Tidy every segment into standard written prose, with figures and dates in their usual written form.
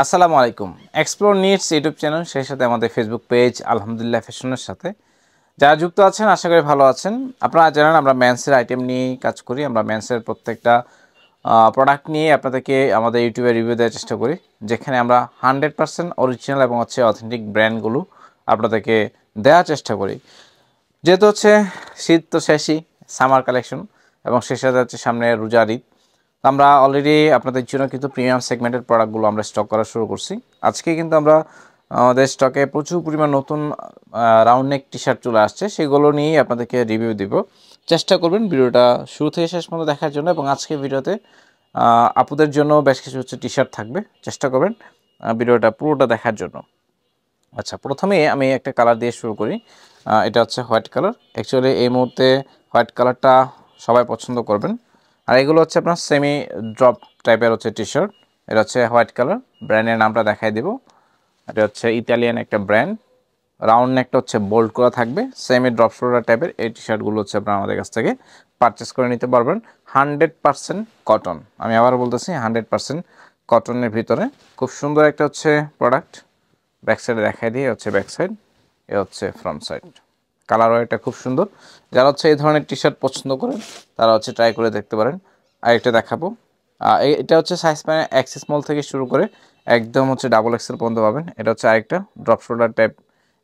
আসসালামু আলাইকুম। Explore needs YouTube channel, সেই সাথে আমাদের ফেসবুক পেজ আলহামদুলিল্লাহ ফ্যাশনের সাথে যারা যুক্ত আছেন, আশা করি ভালো আছেন। আপনারা জানেন আমরা মেন্সের আইটেম নিয়ে কাজ করি। আমরা মেন্সের প্রত্যেকটা প্রোডাক্ট নিয়ে আপনাদেরকে আমাদের ইউটিউবে রিভিউ দেওয়ার চেষ্টা করি, যেখানে আমরা 100% অরিজিনাল এবং অথেন্টিক ব্র্যান্ডগুলো আপনাদেরকে দেওয়ার চেষ্টা করি। যেহেতু শীত তো শেষই, সামার কালেকশন, এবং সেই সাথে সামনে রোজার ঈদ। আমরা অলরেডি আপনাদের জন্য কিন্তু প্রিমিয়াম সেগমেন্টের প্রোডাক্টগুলো আমরা স্টক করা শুরু করছি। আজকে কিন্তু আমরা আমাদের স্টকে প্রচুর পরিমাণ নতুন রাউন্ড নেক টি শার্ট চলে আসছে, সেগুলো নিয়েই আপনাদেরকে রিভিউ দিব। চেষ্টা করবেন ভিডিওটা শুরু থেকে শেষ পর্যন্ত দেখার জন্য, এবং আজকে ভিডিওতে আপুদের জন্য বেশ কিছু টি শার্ট থাকবে। চেষ্টা করবেন ভিডিওটা পুরোটা দেখার জন্য। আচ্ছা, প্রথমে আমি একটা কালার দিয়ে শুরু করি। এটা হচ্ছে হোয়াইট কালার। অ্যাকচুয়ালি এই মুহূর্তে হোয়াইট কালারটা সবাই পছন্দ করবেন। আর এগুলো আপনার সেমি ড্রপ টাইপের টি শার্ট। এটা হোয়াইট কালার। ব্র্যান্ডের নামটা দেখাই দেব। এটা ইতালিয়ান একটা ব্র্যান্ড। রাউন্ড নেকটা বোল্ড করা থাকবে, সেমি ড্রপ শোল্ডার টাইপের। এই টি শার্টগুলো আপনারা আমাদের কাছ থেকে পারচেস করে নিতে পারবেন। 100% কটন। আমি আবার বলতেছি 100% কটনের ভিতরে খুব সুন্দর একটা প্রোডাক্ট। ব্যাক সাইডে দেখাই দিয়ে ব্যাক সাইড, এ ফ্রন্ট সাইড। কালারও এটা খুব সুন্দর। যারা এই ধরনের টি শার্ট পছন্দ করেন তারা ট্রাই করে দেখতে পারেন। আরেকটা দেখাবো। এটা সাইজ মানে এক্স স্মল থেকে শুরু করে একদম ডাবল এক্সেল পর্যন্ত পাবেন। এটা আরেকটা ড্রপ শোল্ডার টাইপ।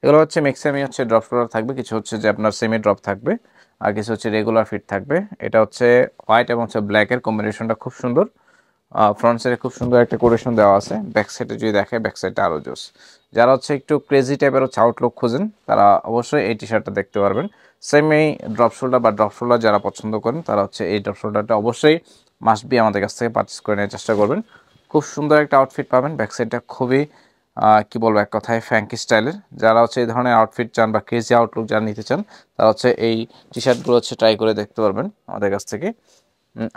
এগুলো ম্যাক্সিমামই ড্রপ শোল্ডার থাকবে, কিছু যে আপনার সেমি ড্রপ থাকবে, আর কিছু রেগুলার ফিট থাকবে। এটা হোয়াইট এবং ব্ল্যাকের কম্বিনেশনটা খুব সুন্দর। ফ্রন্ট সাইডে খুব সুন্দর একটা কোটেশন দেওয়া আছে। ব্যাক সাইডে যদি দেখে, ব্যাক সাইডটা আরও জোস। যারা একটু ক্রেজি টাইপের আউটলুক খোঁজেন তারা অবশ্যই এই টি শার্টটা দেখতে পারবেন। সেমি ড্রপ শোল্ডার বা ড্রপ শোল্ডার যারা পছন্দ করেন তারা এই ড্রপ শোল্ডারটা অবশ্যই মাস্ট বি আমাদের কাছ থেকে পারচেস করে নেওয়ার চেষ্টা করবেন। খুব সুন্দর একটা আউটফিট পাবেন। ব্যাক সাইডটা খুবই কি বলবো, এক কথায় ফ্যাঙ্কি স্টাইলের। যারা এই ধরনের আউটফিট চান বা ক্রেজি আউটলুক যারা নিতে চান তারা এই টি শার্টগুলো ট্রাই করে দেখতে পারবেন আমাদের কাছ থেকে।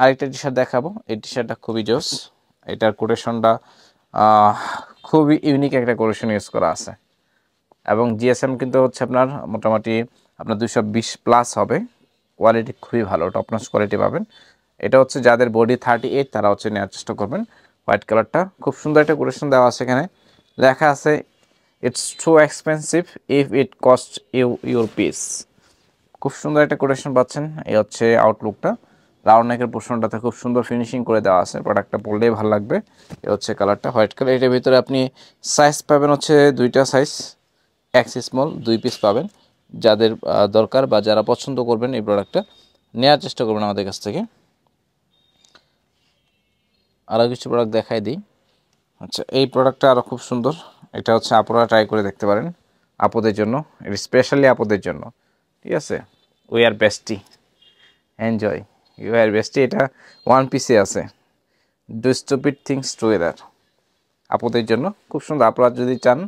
আরেকটা টি শার্ট দেখাবো। এই টি শার্টটা খুবই জোস। এটার কোটেশনটা খুবই ইউনিক একটা কোটেশন ইউজ করা আছে, এবং জিএসএম কিন্তু আপনার মোটামুটি আপনার 220+ হবে। কোয়ালিটি খুবই ভালো, টপ নচ কোয়ালিটি পাবেন। এটা যাদের বডি 38 তারা নেওয়ার চেষ্টা করবেন। হোয়াইট কালারটা খুব সুন্দর একটা কোটেশন দেওয়া আছে। এখানে লেখা আছে it's too expensive if it cost you your piece. খুব সুন্দর একটা কোটেশন পাচ্ছেন। এই আউটলুকটা। রাউন্ড নেকের পোর্শনটাতে খুব সুন্দর ফিনিশিং করে দেওয়া আছে। প্রোডাক্টটা পরলেই ভালো লাগবে। এ কালারটা হোয়াইট কালার। এটার ভিতরে আপনি সাইজ পাবেন দুইটা সাইজ, এক্স স্মল 2 পিস পাবেন। যাদের দরকার বা যারা পছন্দ করবেন এই প্রোডাক্টটা নেওয়ার চেষ্টা করবেন আমাদের কাছ থেকে। আরও কিছু প্রোডাক্ট দেখাই দিই। আচ্ছা, এই প্রোডাক্টটা আরও খুব সুন্দর। এটা আপনারা ট্রাই করে দেখতে পারেন আপুদের জন্য, স্পেশালি আপুদের জন্য। ঠিক আছে, we are bestie, enjoy you are bestie. এটা ওয়ান পিসে আছে, ডু স্টুপিড থিংস টুগেদার। আপুদের জন্য খুব সুন্দর। আপনারা যদি চান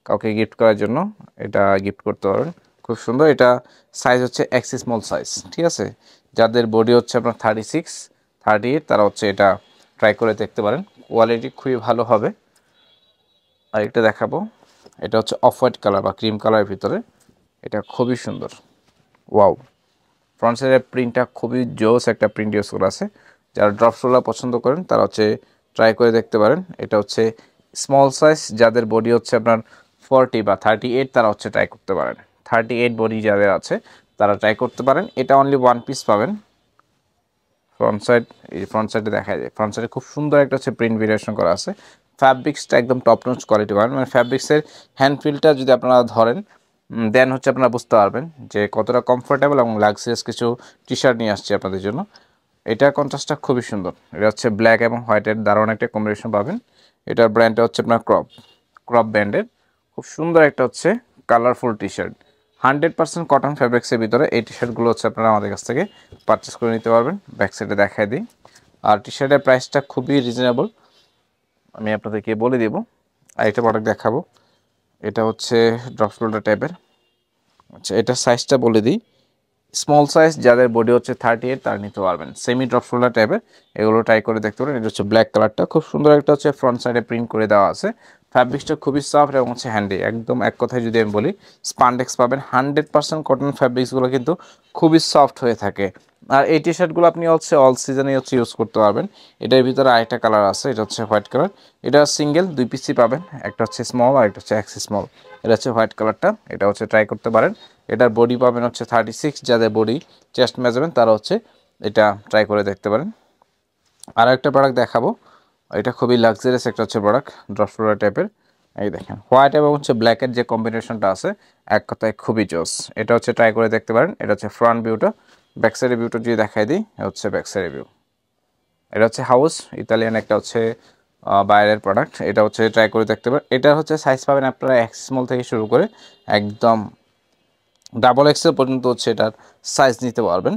কাউকে গিফট করার জন্য এটা গিফট করতে পারবেন। খুব সুন্দর। এটা সাইজ এক্স স্মল সাইজ। ঠিক আছে, যাদের বডি আপনার 36, 38 তারা এটা ট্রাই করে দেখতে পারেন। কোয়ালিটি খুবই ভালো হবে। আরেকটা দেখাবো। এটা অফ হোয়াইট কালার বা ক্রিম কালারের ভিতরে। এটা খুবই সুন্দর। ওয়াও, ফ্রন্ট সাইডের প্রিন্টটা খুবই জোস একটা প্রিন্ট ইউজ করা আছে। যারা ড্রপ শোল্ডার পছন্দ করেন তারা ট্রাই করে দেখতে পারেন। এটা স্মল সাইজ। যাদের বডি আপনার 40 বা 38 তারা ট্রাই করতে পারেন। 38 বডি যাদের আছে তারা ট্রাই করতে পারেন। এটা অনলি ওয়ান পিস পাবেন। ফ্রন্ট সাইড, এই ফ্রন্ট সাইডে দেখা যায়। ফ্রন্ট সাইডে খুব সুন্দর একটা প্রিন্ট ভেরিয়েশন করা আছে। ফ্যাব্রিক্সটা একদম টপ নচ কোয়ালিটি পাবেন। মানে ফ্যাব্রিক্সের হ্যান্ড ফিলটা যদি আপনারা ধরেন দেন আপনারা বুঝতে পারবেন যে কতটা কমফোর্টেবল এবং লাক্সারিয়াস কিছু টি শার্ট নিয়ে আসছে আপনাদের জন্য। এটা কন্ট্রাস্টটা খুবই সুন্দর। এটা ব্ল্যাক এবং হোয়াইটের দারুণ একটা কম্বিনেশন পাবেন। এটার ব্র্যান্ডটা আপনার ক্রপ ব্র্যান্ডের। খুব সুন্দর একটা কালারফুল টি শার্ট। 100% কটন ফ্যাব্রিক্সের ভিতরে এই টি শার্টগুলো আপনারা আমাদের কাছ থেকে পারচেস করে নিতে পারবেন। ব্যাক সাইডে দেখাই দিই। আর টি শার্টের প্রাইসটা খুবই রিজনেবল, আমি আপনাদেরকে বলে দেব। আর একটা প্রোডাক্ট দেখাবো। এটা ড্রপ শোল্ডার টাইপের। আচ্ছা, এটার সাইজটা বলে দিই। স্মল সাইজ, যাদের বডি 38 তারা নিতে পারবেন। সেমি ড্রপ শোল্ডার টাইপের, এগুলো ট্রাই করে দেখতে পারেন। এটা ব্ল্যাক কালারটা খুব সুন্দর একটা ফ্রন্ট সাইডে প্রিন্ট করে দেওয়া আছে। ফ্যাব্রিক্সটা খুবই সফট এবং হ্যান্ডি। একদম এক কথায় যদি আমি বলি স্পান্ডেক্স পাবেন। 100% কটন ফ্যাব্রিক্সগুলো কিন্তু খুবই সফট হয়ে থাকে। আর এই টি শার্টগুলো আপনি হচ্ছে অল সিজনে হচ্ছে ইউজ করতে পারবেন। এটার ভিতরে আরেকটা কালার আছে, এটা হচ্ছে হোয়াইট কালার। এটা সিঙ্গেল 2 পিসই পাবেন, একটা হচ্ছে স্মল আর একটা হচ্ছে এক্স স্মল। এটা হচ্ছে হোয়াইট কালারটা, এটা হচ্ছে ট্রাই করতে পারেন। এটার বডি পাবেন হচ্ছে 36, যাদের বডি চেস্ট মেজারমেন্ট তারা হচ্ছে এটা ট্রাই করে দেখতে পারেন। আর একটা প্রোডাক্ট দেখাবো, এটা খুবই লাক্সারিয়াস একটা হচ্ছে প্রোডাক্ট, ড্রপ শোল্ডার টাইপের। এই দেখেন হোয়াইট এবং হচ্ছে ব্ল্যাকের যে কম্বিনেশনটা আছে এক কথায় খুবই জোস। এটা হচ্ছে ট্রাই করে দেখতে পারেন। এটা হচ্ছে ফ্রন্ট ভিউটা, ব্যাক সাইডের ভিউটা যদি দেখাই দিই, হচ্ছে ব্যাক সাইডের ভিউ। এটা হচ্ছে হাউস ইতালিয়ান একটা হচ্ছে বাইরের প্রোডাক্ট, এটা হচ্ছে ট্রাই করে দেখতে পারেন। এটা হচ্ছে সাইজ পাবেন আপনারা এক্স স্মল থেকে শুরু করে একদম ডাবল এক্সেল পর্যন্ত হচ্ছে এটার সাইজ নিতে পারবেন।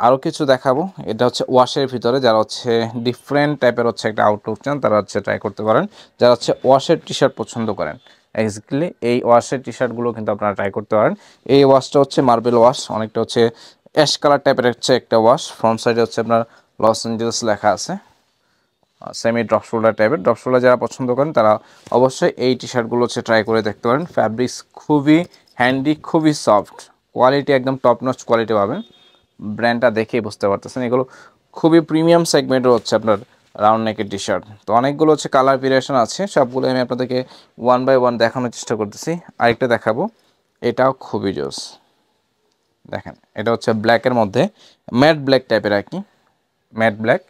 আরও কিছু দেখাবো, এটা হচ্ছে ওয়াশের ভিতরে, যারা হচ্ছে ডিফারেন্ট টাইপের হচ্ছে একটা আউটলুক চান তারা হচ্ছে ট্রাই করতে পারেন। যারা হচ্ছে ওয়াশের টি শার্ট পছন্দ করেন, এক্স্যাক্টলি এই ওয়াশের টি শার্টগুলো কিন্তু আপনারা ট্রাই করতে পারেন। এই ওয়াশটা হচ্ছে মার্বেল ওয়াশ, অনেকটা হচ্ছে অ্যাশ কালার টাইপের হচ্ছে একটা ওয়াশ। ফ্রন্ট সাইডে হচ্ছে আপনার লস অ্যাঞ্জেলস লেখা আছে, সেমি ড্রপ শোল্ডার টাইপের। ড্রপ শোল্ডার যারা পছন্দ করেন তারা অবশ্যই এই টি শার্টগুলো হচ্ছে ট্রাই করে দেখতে পারেন। ফ্যাব্রিক্স খুবই হ্যান্ডি, খুবই সফট, কোয়ালিটি একদম টপ নচ কোয়ালিটি পাবেন। ব্র্যান্ডটা দেখেই বুঝতে পারতেছেন এগুলো খুবই প্রিমিয়াম সেগমেন্টের হচ্ছে আপনার রাউন্ড নেকের টি শার্ট। তো অনেকগুলো হচ্ছে কালার ভেরিয়েশন আছে, সবগুলো আমি আপনাদেরকে 1 বাই 1 দেখানোর চেষ্টা করতেছি। আরেকটা দেখাবো, এটাও খুবই জোস। দেখেন এটা হচ্ছে ব্ল্যাকের মধ্যে ম্যাট ব্ল্যাক টাইপের আর কি, ম্যাট ব্ল্যাক,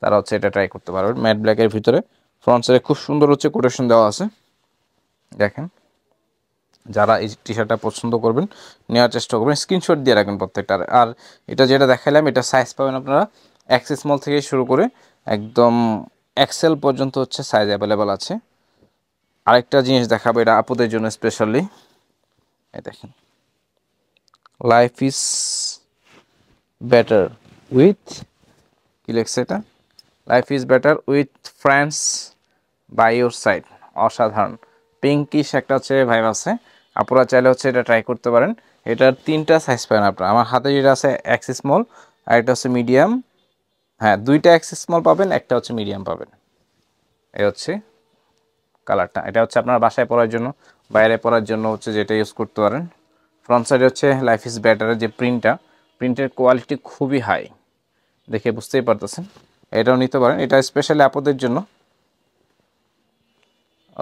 তারা হচ্ছে এটা ট্রাই করতে পারবেন। ম্যাট ব্ল্যাকের ভিতরে ফ্রন্ট সাইডে খুব সুন্দর হচ্ছে কোটেশন দেওয়া আছে। দেখেন যারা এই টি শার্টটা পছন্দ করবেন নেওয়ার চেষ্টা করবেন, স্ক্রিনশট দিয়ে রাখবেন প্রত্যেকটার। আর এটা যেটা দেখাইলাম এটা সাইজ পাবেন আপনারা এক্স স্মল থেকে শুরু করে একদম এক্সেল পর্যন্ত হচ্ছে সাইজ অ্যাভেলেবেল আছে। আরেকটা জিনিস দেখাবো, এটা আপুদের জন্য স্পেশালি। এই দেখেন, লাইফ ইজ বেটার উইথ, কি লেখছে এটা, life is better with friends by your side. অসাধারণ পিঙ্কিশ একটা হচ্ছে ভাইব আছে, আপনারা চাইলে হচ্ছে এটা ট্রাই করতে পারেন। এটার 3টা সাইজ পাবেন আপনারা। আমার হাতে যেটা আছে এক্স স্মল, আর একটা হচ্ছে মিডিয়াম, হ্যাঁ 2টা এক্স স্মল পাবেন, একটা হচ্ছে মিডিয়াম পাবেন। এই হচ্ছে কালারটা, এটা হচ্ছে আপনার বাসায় পরার জন্য, বাইরে পরার জন্য হচ্ছে যেটা ইউজ করতে পারেন। ফ্রন্ট সাইডে হচ্ছে লাইফ ইজ বেটারের যে প্রিন্টটা, প্রিন্টের কোয়ালিটি খুবই হাই, দেখে বুঝতেই পারতেছেন। এটাও নিতে পারেন, এটা স্পেশালি আপনাদের জন্য।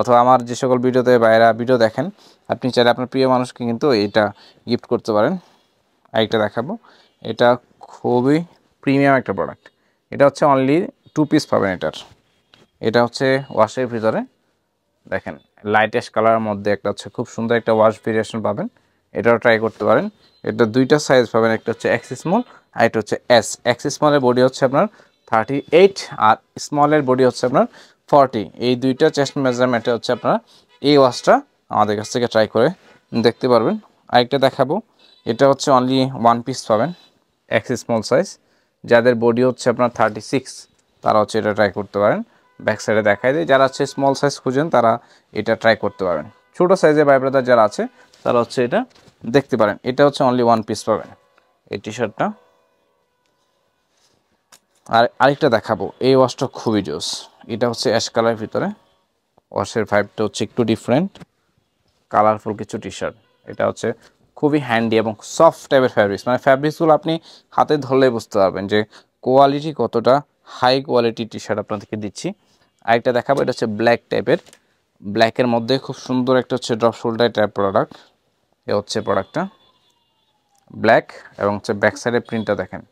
অথবা আমার যে সকল ভিডিওতে বাইরা ভিডিও দেখেন, আপনি চাইলে আপনার প্রিয় মানুষকে কিন্তু এটা গিফট করতে পারেন। আরেকটা দেখাবো, এটা খুবই প্রিমিয়াম একটা প্রোডাক্ট। এটা হচ্ছে অনলি 2 পিস পাবেন এটার। এটা হচ্ছে ওয়াশের ভিতরে, দেখেন লাইটেস্ট কালারের মধ্যে একটা হচ্ছে খুব সুন্দর একটা ওয়াশ ভেরিয়েশন পাবেন, এটাও ট্রাই করতে পারেন। এটা 2টা সাইজ পাবেন, একটা হচ্ছে এক্স স্মল আর একটা হচ্ছে এস। এক্স স্মলের বডি হচ্ছে আপনার 38 আর স্মলের বডি হচ্ছে আপনার 40। এই 2টা চেস্ট মেজারমেন্টে হচ্ছে আপনারা এই ওয়াশটা আমাদের কাছ থেকে ট্রাই করে দেখতে পারবেন। আরেকটা দেখাবো, এটা হচ্ছে অনলি 1 পিস পাবেন, এক্স স্মল সাইজ, যাদের বডি হচ্ছে আপনার 36 তারা হচ্ছে এটা ট্রাই করতে পারেন। ব্যাক সাইডে দেখাই দেয়, যারা হচ্ছে স্মল সাইজ খুঁজেন তারা এটা ট্রাই করতে পারেন। ছোটো সাইজের ভাই ব্রাদার যারা আছে তারা হচ্ছে এটা দেখতে পারেন। এটা হচ্ছে অনলি 1 পিস পাবেন এই টি শার্টটা। আর আরেকটা দেখাবো, এই ওয়াশটা খুবই জোস। এটা হচ্ছে অ্যাশ কালারের ভিতরে, ওয়াশের ভাইবটা হচ্ছে একটু ডিফারেন্ট, কালারফুল কিছু টি শার্ট। এটা হচ্ছে খুবই হ্যান্ডি এবং সফট টাইপের ফ্যাব্রিক্স, মানে ফ্যাব্রিক্সগুলো আপনি হাতে ধরলে বুঝতে পারবেন যে কোয়ালিটি কতটা হাই কোয়ালিটি টি শার্ট আপনাদেরকে দিচ্ছি। আরেকটা দেখাবো, এটা হচ্ছে ব্ল্যাক টাইপের, ব্ল্যাকের মধ্যে খুব সুন্দর একটা হচ্ছে ড্রপ শোল্ডার টাইপ প্রোডাক্ট। এ হচ্ছে প্রোডাক্টটা ব্ল্যাক, এবং হচ্ছে ব্যাক সাইডের প্রিন্টটা দেখেন,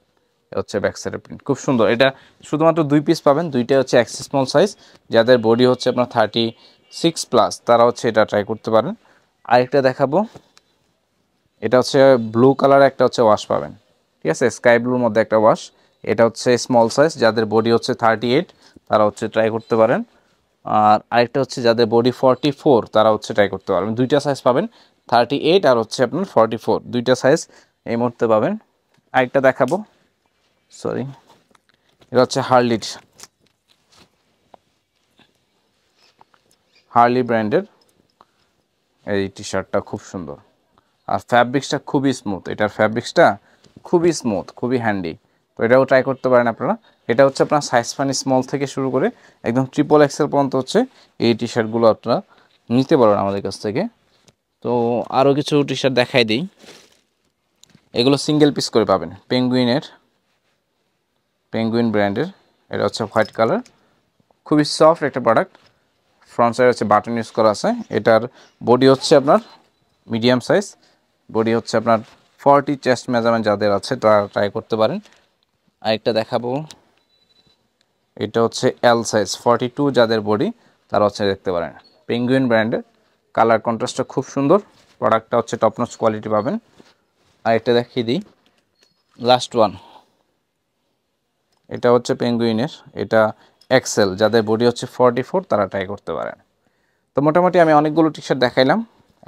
এ হচ্ছে ব্যাক সাইডের প্রিন্ট খুব সুন্দর। এটা শুধুমাত্র 2 পিস পাবেন, 2টা হচ্ছে এক্স স্মল সাইজ, যাদের বডি হচ্ছে আপনার 36 প্লাস তারা হচ্ছে এটা ট্রাই করতে পারেন। আরেকটা দেখাবো, এটা হচ্ছে ব্লু কালার একটা হচ্ছে ওয়াশ পাবেন, ঠিক আছে, স্কাই ব্লুর মধ্যে একটা ওয়াশ। এটা হচ্ছে স্মল সাইজ, যাদের বডি হচ্ছে 38 তারা হচ্ছে ট্রাই করতে পারেন। আর আরেকটা হচ্ছে যাদের বডি 44 তারা হচ্ছে ট্রাই করতে পারবেন। 2টা সাইজ পাবেন, 38 আর হচ্ছে আপনার 44, 2টা সাইজ এই মুহূর্তে পাবেন। আরেকটা দেখাবো, সরি, এটা হচ্ছে হার্লি ব্র্যান্ডের এই টি শার্টটা খুব সুন্দর, আর ফ্যাব্রিক্সটা খুবই স্মুথ, এটার ফ্যাব্রিক্সটা খুবই স্মুথ, খুবই হ্যান্ডি। তো এটাও ট্রাই করতে পারেন আপনারা। এটা হচ্ছে আপনার সাইজ পানি স্মল থেকে শুরু করে একদম ট্রিপল এক্সেল পর্যন্ত হচ্ছে এই টি শার্টগুলো আপনারা নিতে পারবেন আমাদের কাছ থেকে। তো আরও কিছু টি শার্ট দেখাই দিই, এগুলো সিঙ্গেল পিস করে পাবেন। পেঙ্গুইন ব্র্যান্ডের, এটা হচ্ছে হোয়াইট কালার, খুবই সফট একটা প্রোডাক্ট। ফ্রন্ট সাইড হচ্ছে বাটন ইউজ করা আছে। এটার বডি হচ্ছে আপনার মিডিয়াম সাইজ, বডি হচ্ছে আপনার 40 চেস্ট মেজারমেন্ট যাদের আছে তারা ট্রাই করতে পারেন। আরেকটা দেখাবো, এটা হচ্ছে এল সাইজ 42 যাদের বডি তারা হচ্ছে দেখতে পারেন। পেঙ্গুইন ব্র্যান্ডের, কালার কন্ট্রাস্টটা খুব সুন্দর, প্রোডাক্টটা হচ্ছে টপ নচ কোয়ালিটি পাবেন। আর এটা দেখিয়ে দিই, লাস্ট ওয়ান, এটা হচ্ছে পেঙ্গুইনের, এটা এক্সেল যাদের বডি হচ্ছে 44 তারা ট্রাই করতে পারেন। তো মোটামুটি আমি অনেকগুলো টি শার্ট দেখাইলাম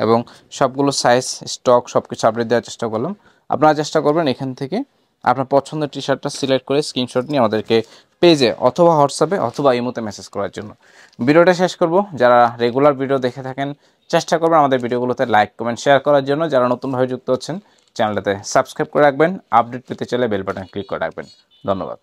এবং সবগুলো সাইজ স্টক সব কিছু আপডেট দেওয়ার চেষ্টা করলাম। আপনারা চেষ্টা করবেন এখান থেকে আপনার পছন্দের টি শার্টটা সিলেক্ট করে স্ক্রিনশট নিয়ে আমাদেরকে পেজে অথবা হোয়াটসঅ্যাপে অথবা ইমোতে মেসেজ করার জন্য। ভিডিওটা শেষ করব, যারা রেগুলার ভিডিও দেখে থাকেন চেষ্টা করবেন আমাদের ভিডিওগুলোতে লাইক কমেন্ট শেয়ার করার জন্য। যারা নতুনভাবে যুক্ত হচ্ছেন চ্যানেলটাতে সাবস্ক্রাইব করে রাখবেন, আপডেট পেতে চাইলে বেল বাটন ক্লিক করে রাখবেন। ধন্যবাদ।